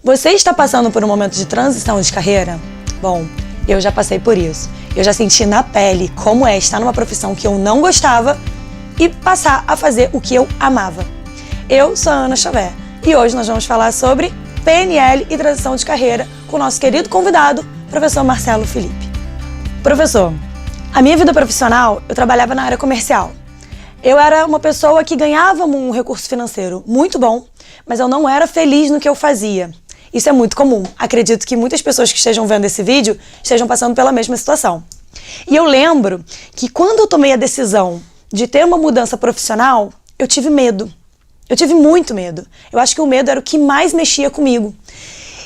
Você está passando por um momento de transição de carreira? Bom, eu já passei por isso. Eu já senti na pele como é estar numa profissão que eu não gostava e passar a fazer o que eu amava. Eu sou a Ana Xavier e hoje nós vamos falar sobre PNL e transição de carreira com o nosso querido convidado, professor Marcelo Felipe. Professor, a minha vida profissional, eu trabalhava na área comercial. Eu era uma pessoa que ganhava um recurso financeiro muito bom, mas eu não era feliz no que eu fazia. Isso é muito comum. Acredito que muitas pessoas que estejam vendo esse vídeo estejam passando pela mesma situação. E eu lembro que quando eu tomei a decisão de ter uma mudança profissional, eu tive medo. Eu tive muito medo. Eu acho que o medo era o que mais mexia comigo.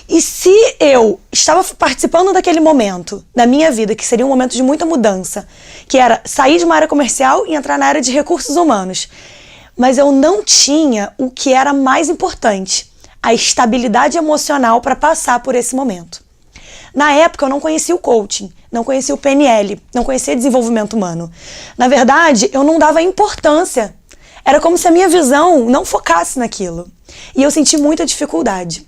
E se eu estava participando daquele momento da minha vida, que seria um momento de muita mudança, que era sair de uma área comercial e entrar na área de recursos humanos, mas eu não tinha o que era mais importante, a estabilidade emocional para passar por esse momento. Na época eu não conhecia o coaching, não conhecia o PNL, não conhecia desenvolvimento humano. Na verdade, eu não dava importância. Era como se a minha visão não focasse naquilo. E eu senti muita dificuldade.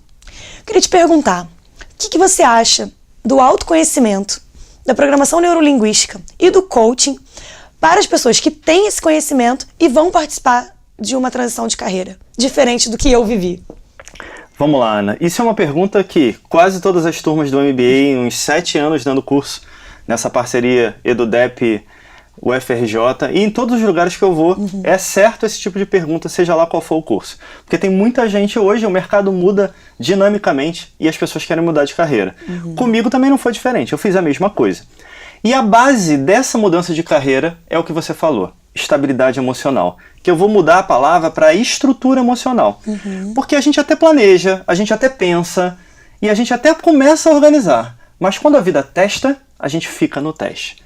Eu queria te perguntar, o que você acha do autoconhecimento, da programação neurolinguística e do coaching para as pessoas que têm esse conhecimento e vão participar de uma transição de carreira, diferente do que eu vivi? Vamos lá, Ana. Isso é uma pergunta que quase todas as turmas do MBA, uns 7 anos dando curso nessa parceria EduDep, UFRJ, e em todos os lugares que eu vou, é certo esse tipo de pergunta, seja lá qual for o curso. Porque tem muita gente hoje, o mercado muda dinamicamente e as pessoas querem mudar de carreira. Comigo também não foi diferente, eu fiz a mesma coisa. E a base dessa mudança de carreira é o que você falou, estabilidade emocional. Que eu vou mudar a palavra para estrutura emocional. Porque a gente até planeja, a gente até pensa e a gente até começa a organizar. Mas quando a vida testa, a gente fica no teste.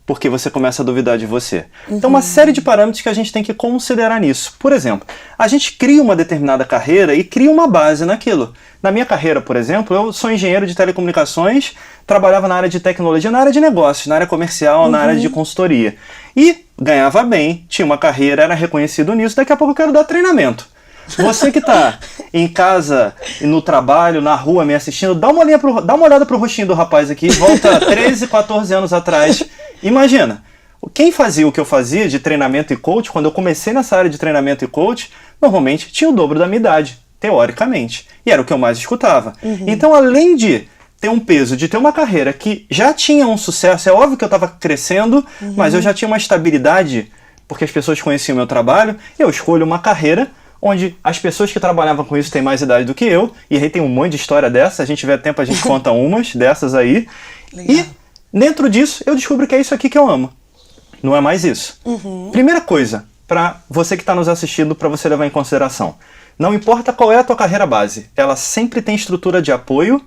Porque você começa a duvidar de você. Então, uma série de parâmetros que a gente tem que considerar nisso. Por exemplo, a gente cria uma determinada carreira e cria uma base naquilo. Na minha carreira, por exemplo, eu sou engenheiro de telecomunicações, trabalhava na área de tecnologia, na área de negócios, na área comercial, na área de consultoria. E ganhava bem, tinha uma carreira, era reconhecido nisso, daqui a pouco eu quero dar treinamento. Você que está em casa, no trabalho, na rua me assistindo, dá uma olhada pro rostinho do rapaz aqui, volta 13, 14 anos atrás. Imagina, quem fazia o que eu fazia de treinamento e coach, quando eu comecei nessa área de treinamento e coach, normalmente tinha o dobro da minha idade, teoricamente. E era o que eu mais escutava. Então, além de ter um peso, de ter uma carreira que já tinha um sucesso, é óbvio que eu estava crescendo, mas eu já tinha uma estabilidade, porque as pessoas conheciam o meu trabalho, eu escolho uma carreira onde as pessoas que trabalhavam com isso têm mais idade do que eu, e aí tem um monte de história dessa, a gente tiver tempo a gente conta umas dessas aí. Legal. E dentro disso eu descubro que é isso aqui que eu amo. Não é mais isso. Primeira coisa, para você que está nos assistindo, para você levar em consideração, não importa qual é a tua carreira base, ela sempre tem estrutura de apoio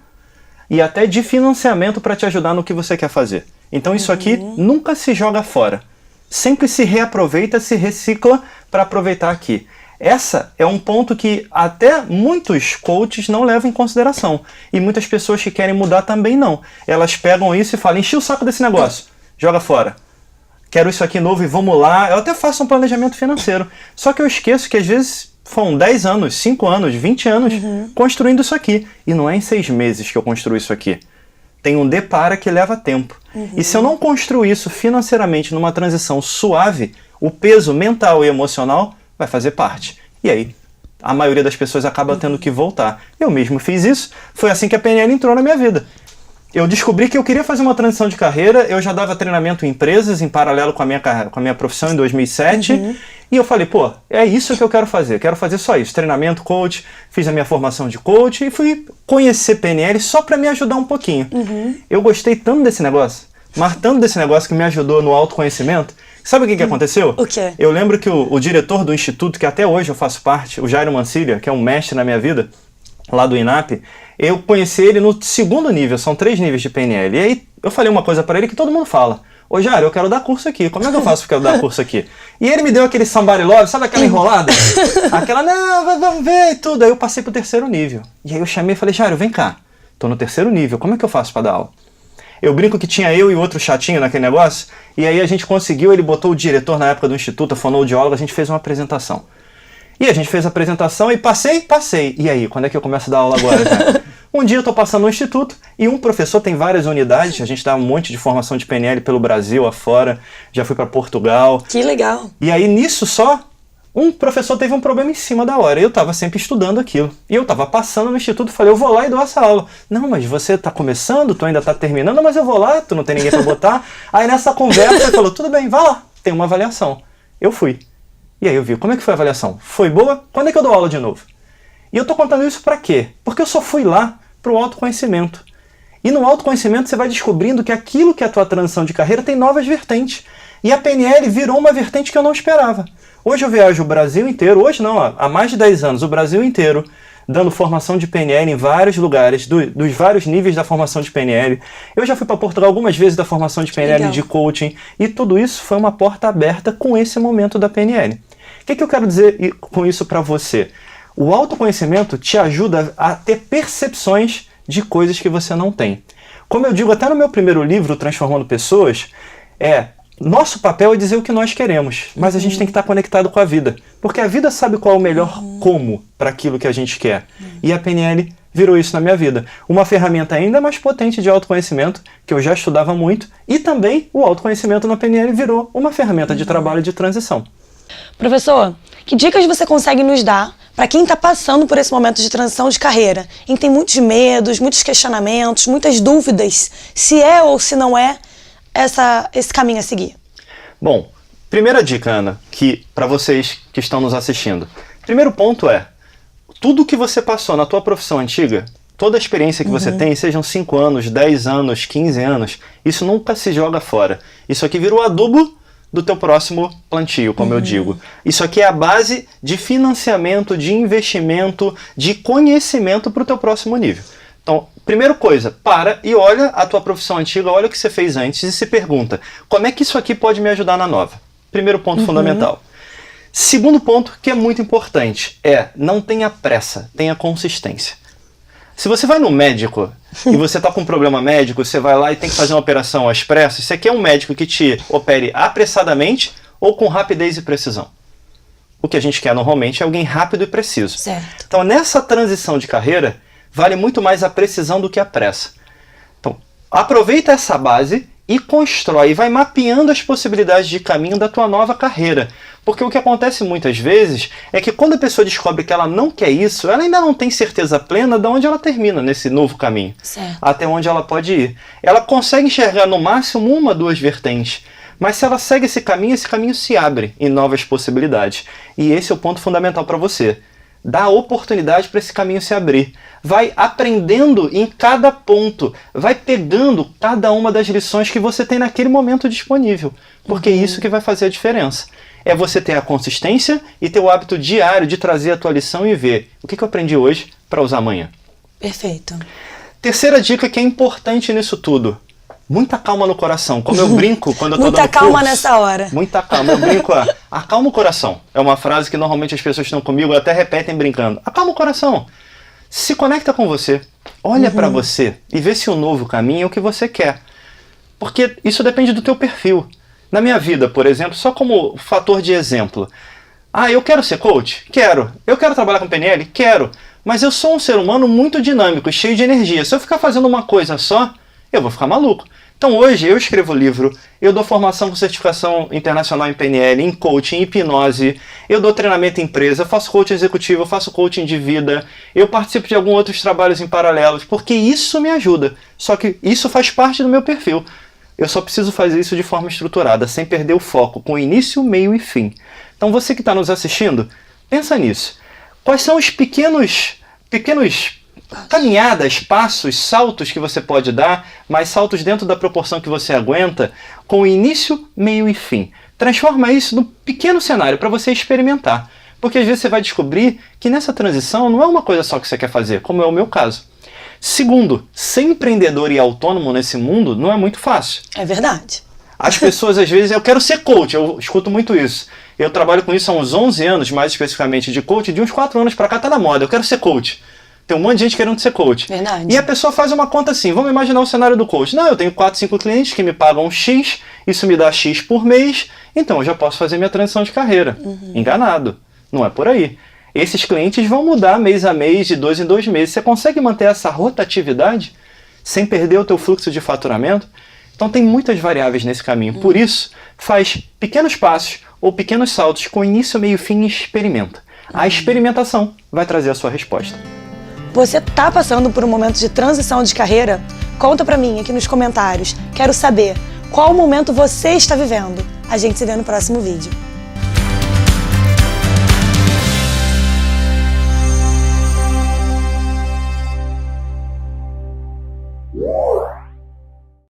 e até de financiamento para te ajudar no que você quer fazer. Então isso aqui nunca se joga fora. Sempre se reaproveita, se recicla para aproveitar aqui. Essa é um ponto que até muitos coaches não levam em consideração. E muitas pessoas que querem mudar também não. Elas pegam isso e falam, enchi o saco desse negócio, joga fora. Quero isso aqui novo e vamos lá. Eu até faço um planejamento financeiro. Só que eu esqueço que às vezes foram 10 anos, 5 anos, 20 anos construindo isso aqui. E não é em 6 meses que eu construo isso aqui. Tem um depara que leva tempo. E se eu não construir isso financeiramente numa transição suave, o peso mental e emocional vai fazer parte. E aí, a maioria das pessoas acaba tendo que voltar. Eu mesmo fiz isso, foi assim que a PNL entrou na minha vida. Eu descobri que eu queria fazer uma transição de carreira, eu já dava treinamento em empresas, em paralelo com a minha profissão em 2007, e eu falei, pô, é isso que eu quero fazer só isso, treinamento, coach, fiz a minha formação de coach e fui conhecer PNL só para me ajudar um pouquinho. Eu gostei tanto desse negócio, mas tanto desse negócio que me ajudou no autoconhecimento. Sabe o que aconteceu? O quê? Eu lembro que o diretor do instituto, que até hoje eu faço parte, o Jairo Mancilha, que é um mestre na minha vida, lá do INAP, eu conheci ele no 2º nível, são 3 níveis de PNL. E aí eu falei uma coisa para ele que todo mundo fala. Ô Jairo, eu quero dar curso aqui, como é que eu faço para dar curso aqui? E ele me deu aquele somebody love, sabe aquela enrolada? Aquela, não, vamos ver e tudo. Aí eu passei pro 3º nível. E aí eu chamei e falei, Jairo, vem cá, tô no 3º nível, como é que eu faço para dar aula? Eu brinco que tinha eu e outro chatinho naquele negócio, e aí a gente conseguiu, ele botou o diretor na época do instituto, a fonoaudióloga, a gente fez uma apresentação. E a gente fez a apresentação e passei. E aí, quando é que eu começo a dar aula agora, cara? Um dia eu estou passando no instituto e um professor tem várias unidades, a gente dá um monte de formação de PNL pelo Brasil afora, já fui para Portugal. Que legal. E aí nisso só, um professor teve um problema em cima da hora, eu estava sempre estudando aquilo. E eu estava passando no instituto, falei, eu vou lá e dou essa aula. Não, mas você está começando, tu ainda está terminando, mas eu vou lá, tu não tem ninguém para botar. Aí nessa conversa ele falou, tudo bem, vá lá, tem uma avaliação. Eu fui. E aí eu vi, como é que foi a avaliação? Foi boa? Quando é que eu dou aula de novo? E eu tô contando isso pra quê? Porque eu só fui lá pro autoconhecimento. E no autoconhecimento você vai descobrindo que aquilo que é a tua transição de carreira tem novas vertentes. E a PNL virou uma vertente que eu não esperava. Hoje eu viajo o Brasil inteiro, hoje não, há mais de 10 anos, o Brasil inteiro, dando formação de PNL em vários lugares, dos vários níveis da formação de PNL. Eu já fui para Portugal algumas vezes da formação de PNL, de coaching, e tudo isso foi uma porta aberta com esse momento da PNL. O que eu quero dizer com isso para você? O autoconhecimento te ajuda a ter percepções de coisas que você não tem. Como eu digo até no meu primeiro livro, Transformando Pessoas, nosso papel é dizer o que nós queremos, mas a gente tem que estar conectado com a vida, porque a vida sabe qual é o melhor como para aquilo que a gente quer. E a PNL virou isso na minha vida. Uma ferramenta ainda mais potente de autoconhecimento, que eu já estudava muito, e também o autoconhecimento na PNL virou uma ferramenta de trabalho de transição. Professor, que dicas você consegue nos dar para quem está passando por esse momento de transição de carreira, em que tem muitos medos, muitos questionamentos, muitas dúvidas, se é ou se não é esse caminho a seguir? Bom, primeira dica, Ana, que para vocês que estão nos assistindo. Primeiro ponto é, tudo que você passou na tua profissão antiga, toda a experiência que você tem, sejam 5 anos, 10 anos, 15 anos, isso nunca se joga fora. Isso aqui virou adubo do teu próximo plantio, como eu digo. Isso aqui é a base de financiamento, de investimento, de conhecimento para o teu próximo nível. Então, primeira coisa, para e olha a tua profissão antiga, olha o que você fez antes e se pergunta, como é que isso aqui pode me ajudar na nova? Primeiro ponto fundamental. Segundo ponto, que é muito importante, não tenha pressa, tenha consistência. Se você vai no médico e você está com um problema médico, você vai lá e tem que fazer uma operação às pressas, você quer um médico que te opere apressadamente ou com rapidez e precisão? O que a gente quer normalmente é alguém rápido e preciso. Certo. Então, nessa transição de carreira, vale muito mais a precisão do que a pressa. Então, aproveita essa base e constrói, vai mapeando as possibilidades de caminho da tua nova carreira. Porque o que acontece muitas vezes é que quando a pessoa descobre que ela não quer isso, ela ainda não tem certeza plena de onde ela termina nesse novo caminho. Certo. Até onde ela pode ir. Ela consegue enxergar no máximo 1, 2 vertentes. Mas se ela segue esse caminho se abre em novas possibilidades. E esse é o ponto fundamental para você. Dá oportunidade para esse caminho se abrir. Vai aprendendo em cada ponto. Vai pegando cada uma das lições que você tem naquele momento disponível. Porque é isso que vai fazer a diferença. É você ter a consistência e ter o hábito diário de trazer a tua lição e ver o que eu aprendi hoje para usar amanhã. Perfeito. Terceira dica que é importante nisso tudo. Muita calma no coração. Como eu brinco quando eu tô dando Muita calma curso, nessa hora. Muita calma. Eu brinco, acalma o coração. É uma frase que normalmente as pessoas que estão comigo até repetem brincando. Acalma o coração. Se conecta com você. Olha para você e vê se o novo caminho é o que você quer. Porque isso depende do teu perfil. Na minha vida, por exemplo, só como fator de exemplo. Eu quero ser coach? Quero. Eu quero trabalhar com PNL? Quero. Mas eu sou um ser humano muito dinâmico, cheio de energia. Se eu ficar fazendo uma coisa só, eu vou ficar maluco. Então hoje eu escrevo livro, eu dou formação com certificação internacional em PNL, em coaching, em hipnose, eu dou treinamento em empresa, eu faço coaching executivo, eu faço coaching de vida, eu participo de alguns outros trabalhos em paralelos, porque isso me ajuda. Só que isso faz parte do meu perfil. Eu só preciso fazer isso de forma estruturada, sem perder o foco, com início, meio e fim. Então você que está nos assistindo, pensa nisso. Quais são os pequenos caminhadas, passos, saltos que você pode dar, mas saltos dentro da proporção que você aguenta, com início, meio e fim. Transforma isso num pequeno cenário para você experimentar. Porque às vezes você vai descobrir que nessa transição não é uma coisa só que você quer fazer, como é o meu caso. Segundo, ser empreendedor e autônomo nesse mundo não é muito fácil. É verdade. As pessoas às vezes, eu quero ser coach, eu escuto muito isso. Eu trabalho com isso há uns 11 anos, mais especificamente de coach, de uns 4 anos para cá tá na moda, eu quero ser coach. Tem um monte de gente querendo ser coach. Verdade. E a pessoa faz uma conta assim, vamos imaginar o cenário do coach. Não, eu tenho 4, 5 clientes que me pagam X, isso me dá X por mês, então eu já posso fazer minha transição de carreira. Enganado. Não é por aí. Esses clientes vão mudar mês a mês, de 2 em 2 meses. Você consegue manter essa rotatividade sem perder o teu fluxo de faturamento? Então tem muitas variáveis nesse caminho. Por isso, faz pequenos passos ou pequenos saltos com início, meio, fim e experimenta. A experimentação vai trazer a sua resposta. Você tá passando por um momento de transição de carreira? Conta pra mim aqui nos comentários. Quero saber qual momento você está vivendo. A gente se vê no próximo vídeo.